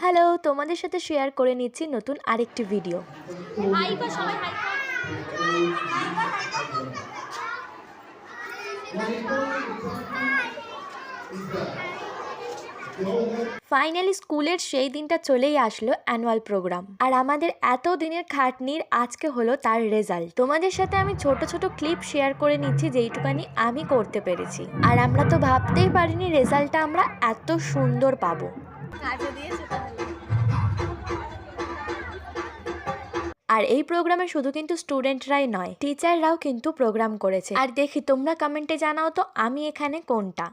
Hello, তোমাদের সাথে share করে নিচ্ছি নতুন আরেকটি ভিডিও। ফাইনালি স্কুলের সেই দিনটা চলেই আসলো অ্যানুয়াল প্রোগ্রাম, আর আমাদের এত দিনের খাটনির আজকে হলো তার রেজাল্ট। তোমাদের সাথে আমি ছোট ছোট ক্লিপ শেয়ার করে নিচ্ছি যেইটুকানি আমি করতে পেরেছি। আর আমরা তো ভাবতেই পারিনি রেজাল্টটা আমরা এত সুন্দর পাবো। আর এই প্রোগ্রামে শুধু কিন্তু স্টুডেন্টরাই নয়, টিচাররাও কিন্তু প্রোগ্রাম করেছে। আর দেখি তোমরা কমেন্টে জানাও তো আমি এখানে কোনটা।